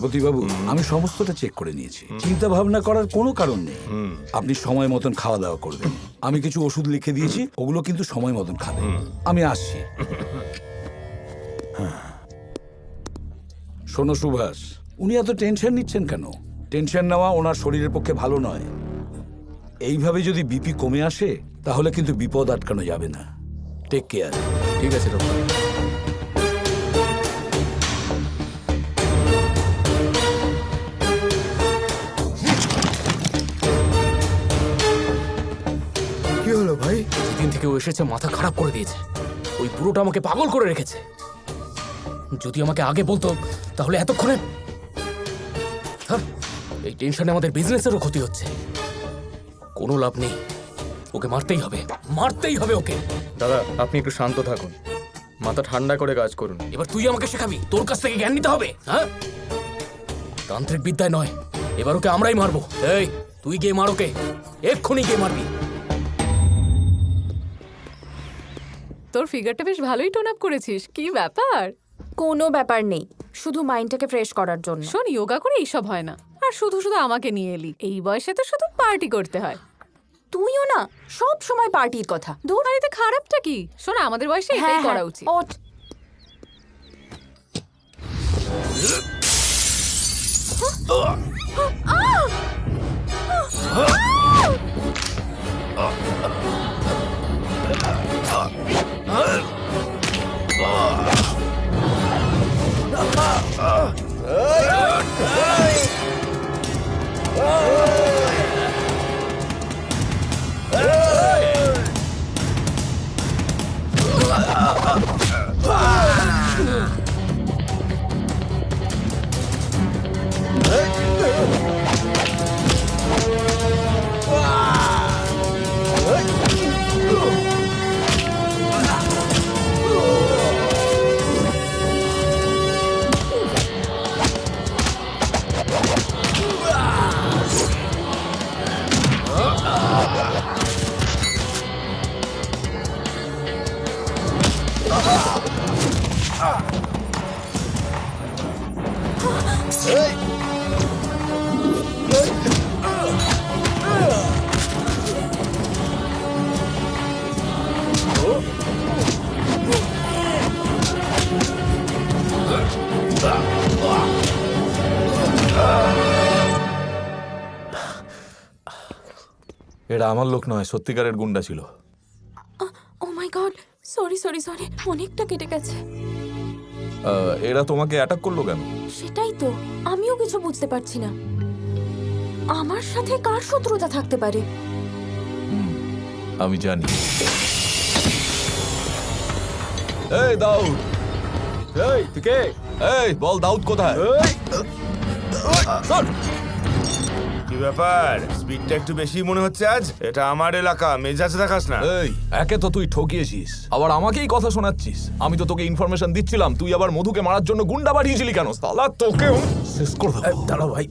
প্রতিবাবু, আমি সমস্তটা চেক করে নিয়েছি, চিন্তা ভাবনা করার কোনো কারণ নেই। আপনি সময় মতন খাওয়া দাওয়া করবেন। আমি কিছু ওষুধ লিখে দিয়েছি, ওগুলো কিন্তু সময় মতন খাবেন। আমি আসছি। শোনো সুভাষ, উনি এত টেনশন নিচ্ছেন কেন? টেনশন নেওয়া ওনার শরীরের পক্ষে ভালো নয়। এইভাবে যদি বিপি কমে আসে তাহলে কিন্তু বিপদ আটকানো যাবে না। Take care. ঠিক আছে ডক্টর। কি হলো ভাই? যেদিন থেকে ও এসেছে মাথা খারাপ করে দিয়েছে। ওই পুরোটা আমাকে পাগল করে রেখেছে। যদি আমাকে আগে বলতো তাহলে এতক্ষণে। এই টেনশনে আমাদের বিজনেসেরও ক্ষতি হচ্ছে। কোনো লাভ নেই, ওকে মারতেই হবে, মারতেই হবে ওকে। দাদা আপনি একটু শান্ত থাকুন, মাথা ঠান্ডা করে কাজ করুন। এবার তুই আমাকে শেখাবি? তোর কাছ থেকে জ্ঞান নিতে হবে? হ্যাঁ, তান্ত্রিক বিদ্যায় নয়, এবার ওকে আমরাই মারবো। এই তুই গিয়ে মার ওকে, এক্ষুনি গিয়ে মারবি। তোর ফিগারটা বেশ ভালোই টোন আপ করেছিস, কি ব্যাপার? কোনো ব্যাপার নেই, শুধু মাইন্ডটাকে ফ্রেশ করার জন্য। শোন, যোগা করে এইসব হয় না। আর শুধু শুধু আমাকে নিয়ে এলি, এই বয়সে তো শুধু পার্টি করতে হয়। তুইও না সব সময় পার্টির কথা। দূর, বাড়িতে খারাপটা কি? শোন, আমাদের বয়সে এটাই করা উচিত। ওঠ। এটা আমার লোক নয়, সত্যিকারের গুন্ডা ছিল। ও মাই গড, সরি সরি সরি, অনেকটা কেটে গেছে। এরা তোমাকে অ্যাটাক করলো কেন? সেটাই তো আমিও কিছু বুঝতে পারছি না। আমার সাথে কার শত্রুতা থাকতে পারে? আমি জানি। এই দাউদ, এই তুই কে? এই বল দাউদ কোথায়? কি ব্যাপার, স্পিডটা একটু বেশি মনে হচ্ছে আজ? এটা আমার এলাকা, মেজাজ দেখাস না। এই একে তো তুই ঠকিয়েছিস, আবার আমাকেই কথা শোনাচ্ছিস। আমি তো তোকে ইনফরমেশন দিচ্ছিলাম, তুই আবার মধুকে মারার জন্য গুন্ডা বাড়িয়েছিলি কেন? সালা তোকে শেষ করে দেবো। দাঁড়াও ভাই,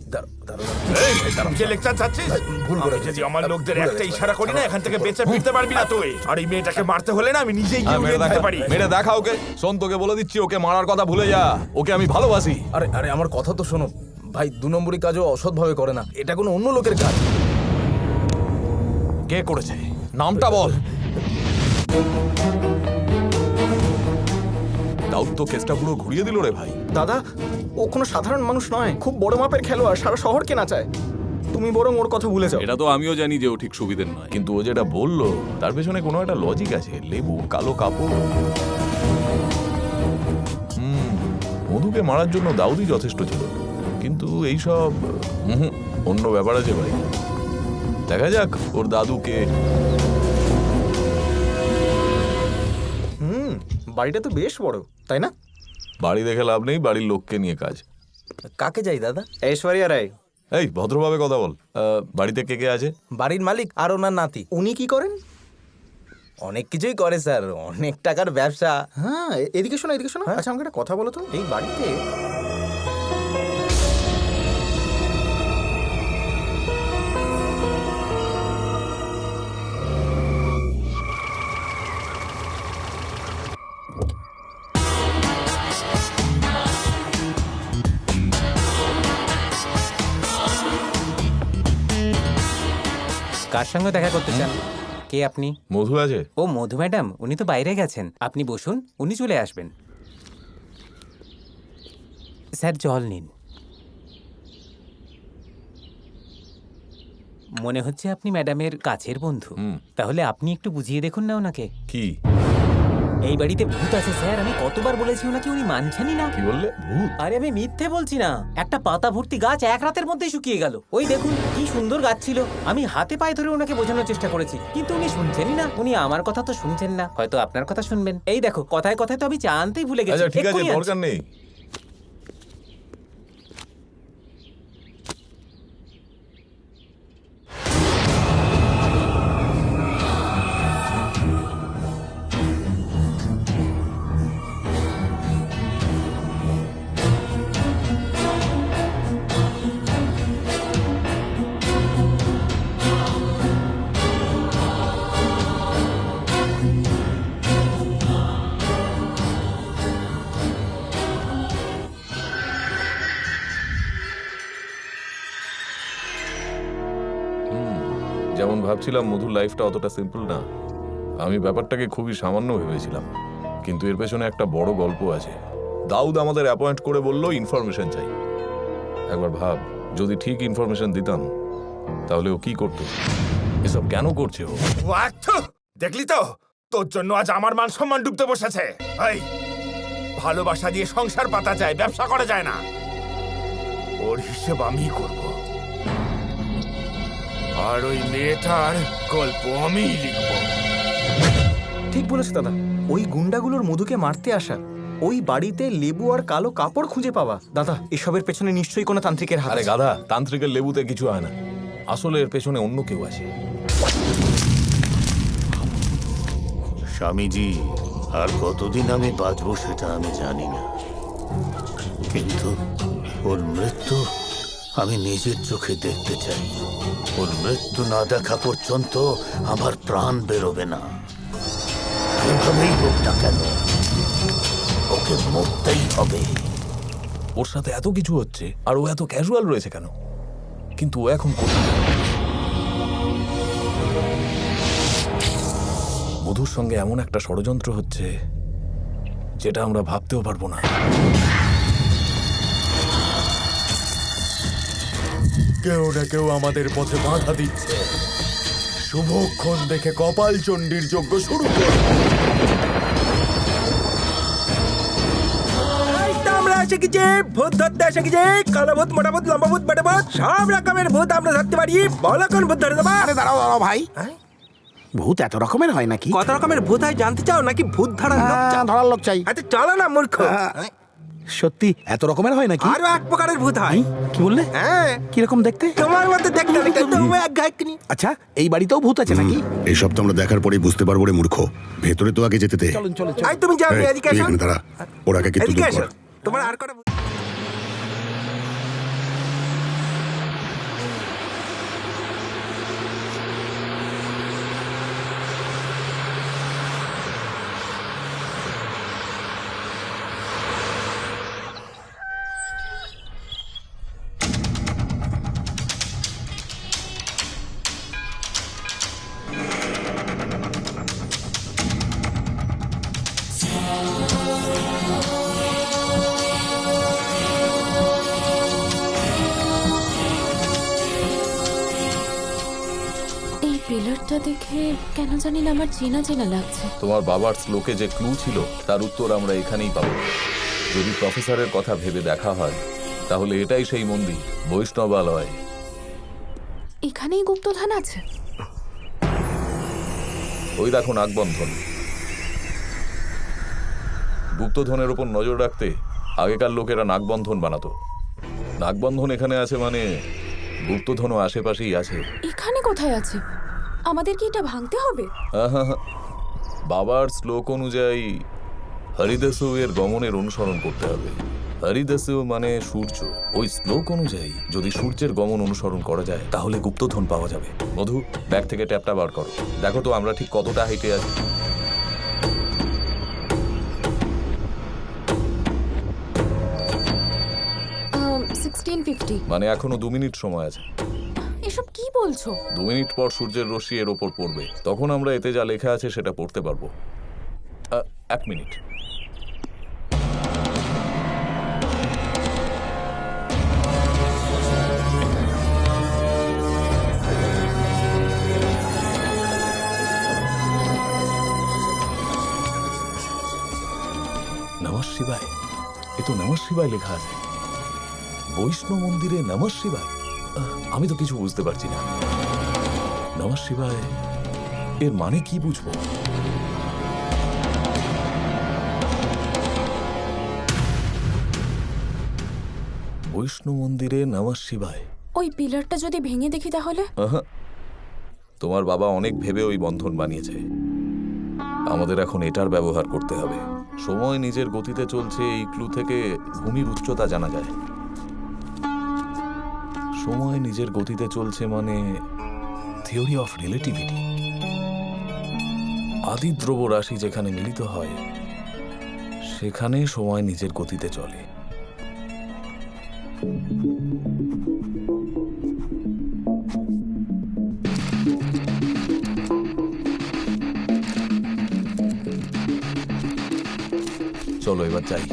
যে লেকচার চাচ্ছিস? ভুল করে যদি আমার লোকদের একটা ইশারা করি না, এখান থেকে বেঁচে ফিরতে পারবি না তুই। আর এই মেয়েটাকে মারতে হলে না আমি নিজেই গিয়ে উড়িয়ে দিতে পারি। মেরে দেখা ওকে। শোন, তোকে বলে দিচ্ছি, ওকে মারার কথা ভুলে যা। ওকে আমি ভালোবাসি। আরে আরে আমার কথা তো শোনো ভাই, 2 নম্বরই কাজও অসৎভাবে করে না, এটা কোনো অন্য লোকের কাজ। কে করেছে? নামটা বল। দাউদ তো কেসটা পুরো ঘুরিয়ে দিল রে ভাই। দাদা ও কোনো সাধারণ মানুষ নয়, খুব বড় মাপের খেলোয়াড়, সারা শহরকে নাচায়। তুমি বরং ওর কথা ভুলে যাও। এটা তো আমিও জানি যে ও ঠিক সুবিধের নয়, কিন্তু ও যেটা বললো তার পেছনে কোনো একটা লজিক আছে। লেবু, কালো কাপড়। মধুকে মারার জন্য দাউদই যথেষ্ট ছিল, কিন্তু এইসব অন্য ব্যাপার আছে ভাই। দেখা যাক ওর দাদুকে। বাড়িটা তো বেশ বড়, তাই না? বাড়ি দেখে লাভ নেই, বাড়ির লোককে নিয়ে কাজ। কাকে যাই দাদা? ঐশ্বরিয়া রায়। এই ভদ্রভাবে কথা বল। বাড়িতে কে কে আছে? বাড়ির মালিক আর ওনার নাতি। উনি কি করেন? অনেক কিছুই করে স্যার, অনেক টাকার ব্যবসা। হ্যাঁ, এদিকে শোনো এদিকে শোনো। আচ্ছা আমাকে একটা কথা বলো তো, এই বাড়িতে কার সঙ্গে দেখা করতে চান? কে আপনি? মধু আছে? ও মধু ম্যাডাম, উনি তো বাইরে গেছেন। আপনি বসুন, উনি চলে আসবেন। স্যার জল নিন। মনে হচ্ছে আপনি ম্যাডামের কাছের বন্ধু। তাহলে আপনি একটু বুঝিয়ে দেখুন না ওনাকে। কি? এই বাড়িতে ভূত আছে স্যার, আমি কতবার বলেছি ওনাকে, উনি মানছেনই না। কি বললে? ভূত? আরে আমি মিথ্যে বলছি না, একটা পাতা ভর্তি গাছ এক রাতের মধ্যেই শুকিয়ে গেল। ওই দেখুন কি সুন্দর গাছ ছিল, আমি হাতে পায়ে ধরে ওনাকে বোঝানোর চেষ্টা করেছি, কিন্তু উনি শুনছেনই না। উনি আমার কথা তো শুনছেন না, হয়তো আপনার কথা শুনবেন। এই দেখো, কথায় কথায় তো আমি চা আনতেই ভুলে গেছি। আচ্ছা ঠিক আছে, এক্ষুনি আনছি। দরকার নেই। যেমন ভাবছিলাম মধুর লাইফটা অতটা সিম্পল না। আমি ব্যাপারটাকে খুবই সামান্য ভেবেছিলাম, কিন্তু এর পেছনে একটা বড় গল্প আছে। দাউদ আমাদের অ্যাপয়েন্ট করে বলল ইনফরমেশন চাই। একবার ভাব, যদি ঠিক ইনফরমেশন দিতাম তাহলে ও কি করত, এসব কেন করছে ও? দেখলি তো, তোর জন্য আজ আমার মান সম্মান ডুবতে বসেছে। এই ভালোবাসা দিয়ে সংসার পাতা যায়, ব্যবসা করা যায় না। ওর হিসেব আমি করব, আর ওই মেয়েটার গল্প আমিই লিখব। ঠিক বলেছে দাদা, ওই গুন্ডাগুলোর মধুকে মারতে আসা, ওই বাড়িতে লেবু আর কালো কাপড় খুঁজে পাওয়া, দাদা এসবের পেছনে নিশ্চয়ই কোনো তান্ত্রিকের হাত আরে আছে। গাধা, তান্ত্রিকের লেবুতে কিছু হয় না, আসলে এর পেছনে অন্য কেউ আছে। স্বামীজি, আর কতদিন আমি বাঁচবো সেটা আমি জানি না, কিন্তু ওর মৃত্যু আমি নিজের চোখে দেখতে চাই। ওর মৃত্যু না দেখা পর্যন্ত আমার প্রাণ বেরোবে না। এভাবেই হোক না কেন, ওকে মরতেই হবে। ওর সাথে এত কিছু হচ্ছে আর ও এত ক্যাজুয়াল রয়েছে কেন? কিন্তু ও এখন কোথায়? মধুর সঙ্গে এমন একটা ষড়যন্ত্র হচ্ছে যেটা আমরা ভাবতেও পারবো না। কেউ না কেউ আমাদের পথে বাধা দিচ্ছে। শুভক্ষণ দেখে কপাল চণ্ডীর যজ্ঞ শুরু করব। আমরা এসে গেছি, ভূত ধরতে এসে গেছি। কালো ভূত, মোটা ভূত, লম্বা ভূত, বেটা ভূত, সব রকমের ভূত আমরা ধরতে পারি। বলো কোন ভূত ধরে দেবা? দাঁড়াও দাঁড়াও ভাই, ভূত এত রকমের হয় নাকি? কত রকমের ভূত হয় জানতে চাও নাকি ভূত ধরার লোক চাও? ধরার লোক চাই। আচ্ছা চলো না মূর্খ। সত্যি এত রকমের হয় নাকি? আরো এক প্রকারের ভূত হয়। কি বললে? হ্যাঁ, কিরকম দেখতে? তোমার মতো দেখতে নাকি? তুমি এক গায়কনি। আচ্ছা, এই বাড়িতেও ভূত আছে নাকি? এইসব তো আমরা দেখার পরেই বুঝতে পারবো রে মূর্খ। ভেতরে তো আগে যেতে দে। চলুন চলুন। আই তুমি যাও, এই, এদিকে তুই এসো। এখানে দাঁড়া, ওর আগে কিন্তু এদিকে দূর এসো। কর। তোমার আর কটা ভূত- এই পিলারটা দেখে কেন জানি না আমার চেনা চেনা লাগছে। তোমার বাবার শ্লোকে যে ক্লু ছিল তার উত্তর আমরা এখানেই পাবো। যদি প্রফেসরের কথা ভেবে দেখা হয় তাহলে এটাই সেই মন্দির, বৈষ্ণবালয়। এখানেই গুপ্তধন আছে। ওই দেখো নাগবন্ধন। গুপ্তধনের উপর নজর রাখতে আগেকার লোকেরা নাগবন্ধন বানাতো। নাগবন্ধন এখানে আছে মানে গুপ্তধনও আশেপাশেই আছে। এখানে কোথায় আছে? আমাদের কি এটা ভাঙতে হবে? আহা, বাবার শ্লোক অনুযায়ী হরিদাসু এর গমনের অনুসরণ করতে হবে। হরিদাসু মানে সূর্য। ওই শ্লোক অনুযায়ী যদি সূর্যের গমন অনুসরণ করা যায় তাহলে গুপ্তধন পাওয়া যাবে। মধু, ব্যাগ থেকে ট্যাপটা বার করো, দেখো তো আমরা ঠিক কতটা হাইটে আছি। 1650। মানে এখনো 2 মিনিট সময় আছে। এ এসব কি বলছো? 2 মিনিট পর সূর্যের রশ্মি এর ওপর পড়বে, তখন আমরা এতে যা লেখা আছে সেটা পড়তে পারবো। 1 মিনিট। নমঃ শিবায়। এ তো নমঃ শিবায় লেখা আছে। বৈষ্ণব মন্দিরে নমঃ শিবায়। আমি তো কিছু বুঝতে পারছি না। নমঃ শিবায় এর মানে কি বুঝবো? বৈষ্ণব মন্দিরে নমঃ শিবায়। ওই পিলারটা যদি ভেঙে দেখি তাহলে? তোমার বাবা অনেক ভেবে ওই বন্ধন বানিয়েছে। আমাদের এখন এটার ব্যবহার করতে হবে। সময় নিজের গতিতে চলছে, এই ক্লু থেকে ভূমির উচ্চতা জানা যায়। সময় নিজের গতিতে চলছে মানে থিওরি অফ রিলেটিভিটি। আদি দ্রব্যরাশি যেখানে মিলিত হয় সেখানে সময় নিজের গতিতে চলে। চলো এবার যাই।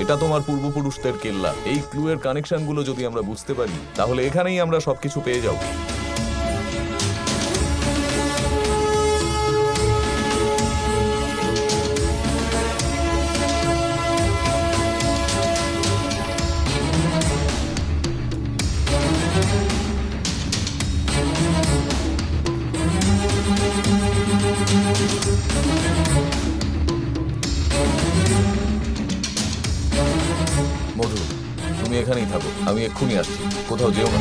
এটা তোমার পূর্বপুরুষদের কেল্লা। এই ক্লু এর কানেকশনগুলো যদি আমরা বুঝতে পারি তাহলে এখানেই আমরা সবকিছু পেয়ে যাব। মধু, তুমি এখানেই থাকো, আমি এক্ষুনি আসছি। কোথাও যেও না।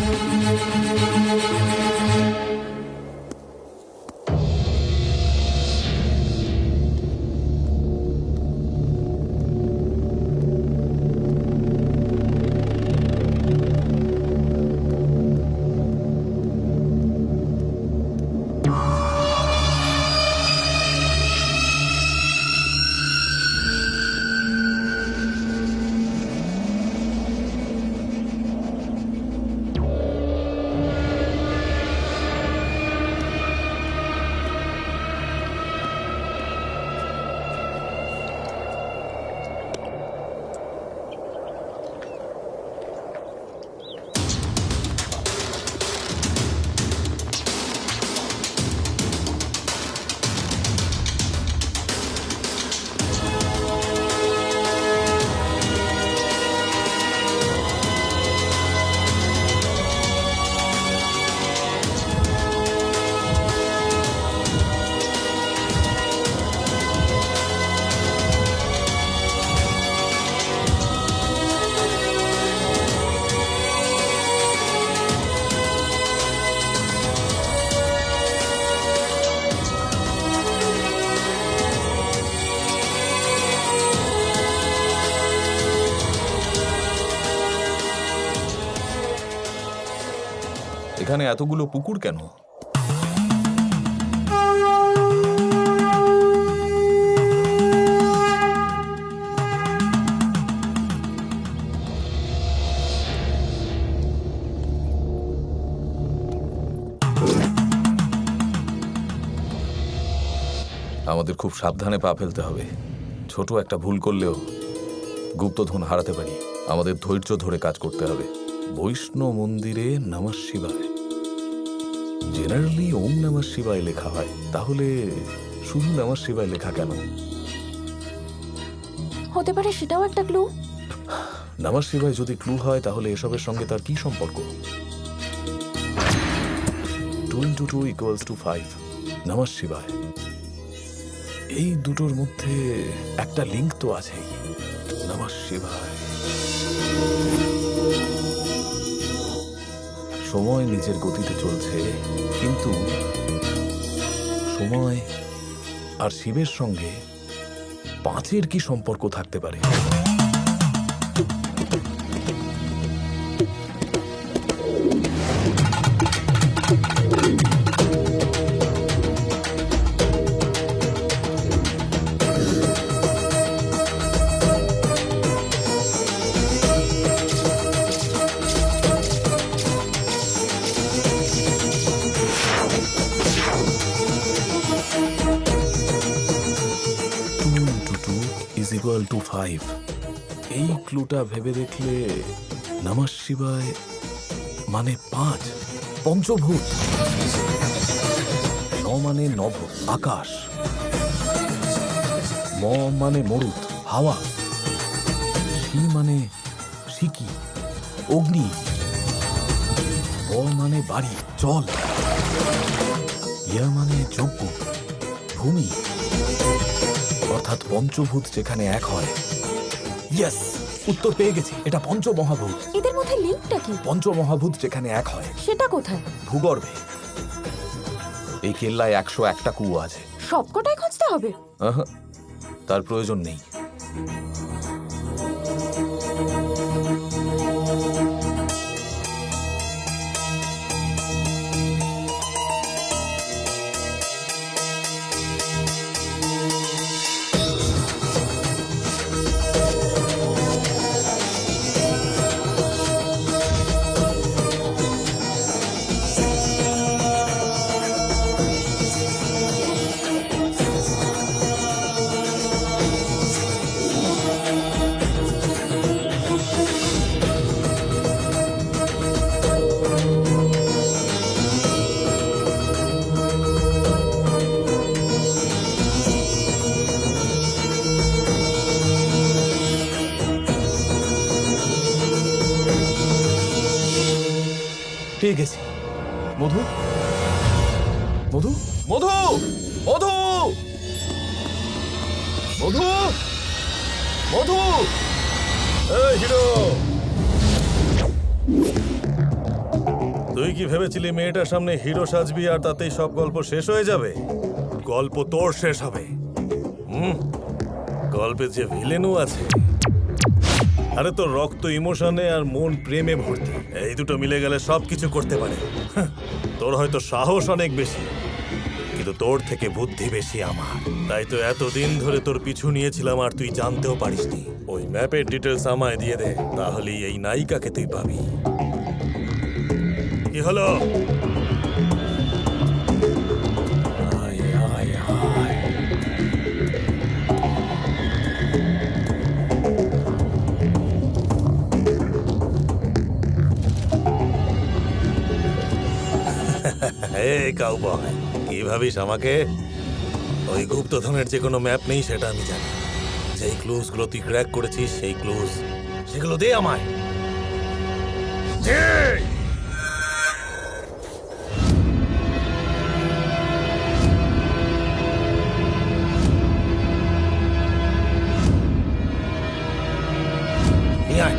এখানে এতগুলো পুকুর কেন? আমাদের খুব সাবধানে পা ফেলতে হবে। ছোট একটা ভুল করলেও গুপ্তধন হারাতে পারি। আমাদের ধৈর্য ধরে কাজ করতে হবে। বৈষ্ণব মন্দিরে নমঃ শিবায়। জেনারেলি ওম নমঃ শিবায় লেখা হয়, তাহলে শুধু নমঃ শিবায় লেখা কেন? হতে পারে সেটাও একটা ক্লু। নমঃ শিবায় যদি ক্লু হয় তাহলে এসবের সঙ্গে তার কি সম্পর্ক? 2 × 2 = 5। নমঃ শিবায়। এই দুটোর মধ্যে একটা লিঙ্ক তো আছেই। নমঃ শিবায়। সময় নিজের গতিতে চলছে, কিন্তু সময় আর শিবের সঙ্গে 5-এর কি সম্পর্ক থাকতে পারে? 5। এই ক্লুটা ভেবে দেখলে নমঃ শিবায় মানে 5, পঞ্চভূত। 9 মানে নভ, আকাশ। ম মানে মরুত, হাওয়া। শি মানে সিকি, অগ্নি। ব মানে বাড়ি, জল। ইয়া মানে যজ্ঞ, ভূমি। অর্থাৎ পঞ্চভূত যেখানে এক হয়। ইয়েস, উত্তর পেয়ে গেছি, এটা পঞ্চমহাভূত। এদের মধ্যে লিঙ্কটা কি? পঞ্চমহাভূত যেখানে এক হয় সেটা কোথায়? ভূগর্ভে। এই কেল্লায় 101টা কুয়ো আছে। সবকটাই খুঁজতে হবে? আহা, তার প্রয়োজন নেই। পেয়ে গেছি। মধু, মধু, মধু, মধু, মধু, মধু। এই হিরো, তুই কি ভেবেছিলি মেয়েটার সামনে হিরো সাজবি আর তাতেই সব গল্প শেষ হয়ে যাবে? গল্প তোর শেষ হবে। গল্পে যে ভিলেনও আছে। আরে তোর রক্ত ইমোশনে আর মন প্রেমে ভর্তি। এই দুটো মিলে গেলে সবকিছু করতে পারে। তোর হয়তো সাহস অনেক বেশি, কিন্তু তোর থেকে বুদ্ধি বেশি আমার। তাই তো এতদিন ধরে তোর পিছু নিয়েছিলাম আর তুই জানতেও পারিসনি। ওই ম্যাপের ডিটেলস আমায় দিয়ে দে, তাহলেই এই নায়িকাকে তুই পাবি। কি হলো? আয়, আয়, আয়। এই কাউবয়, কি ভাবিস আমাকে? ওই গুপ্তধনের যে কোনো ম্যাপ নেই সেটা আমি জানি। যেই ক্লুজ গুলো তুই ক্র্যাক করেছিস সেই ক্লুজ, সেগুলো দে আমায়। নিয়ে আয়।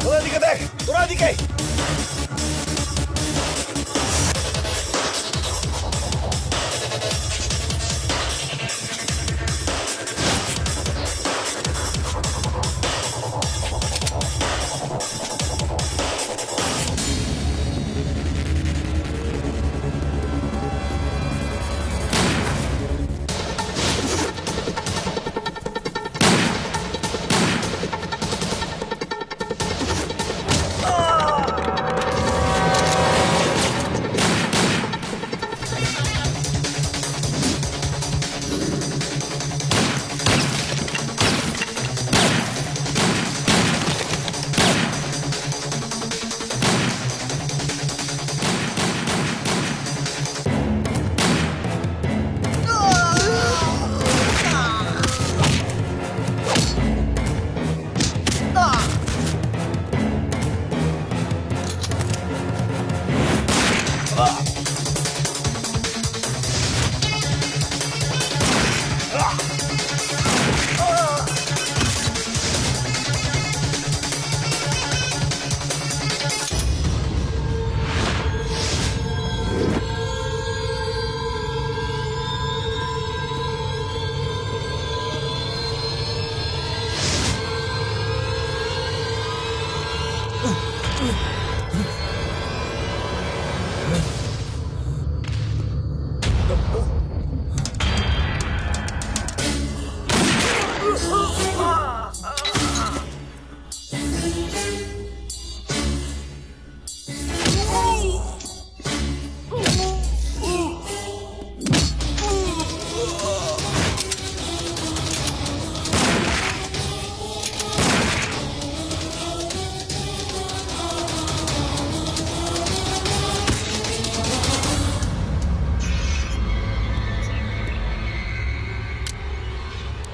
তোরা দিকে দেখ, তোরা দিকে।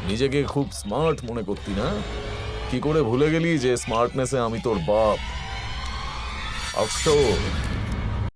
নিজেকে খুব স্মার্ট মনে করতি না? কি করে ভুলে গেলি যে স্মার্টনেসে আমি তোর বাপ? আফসোস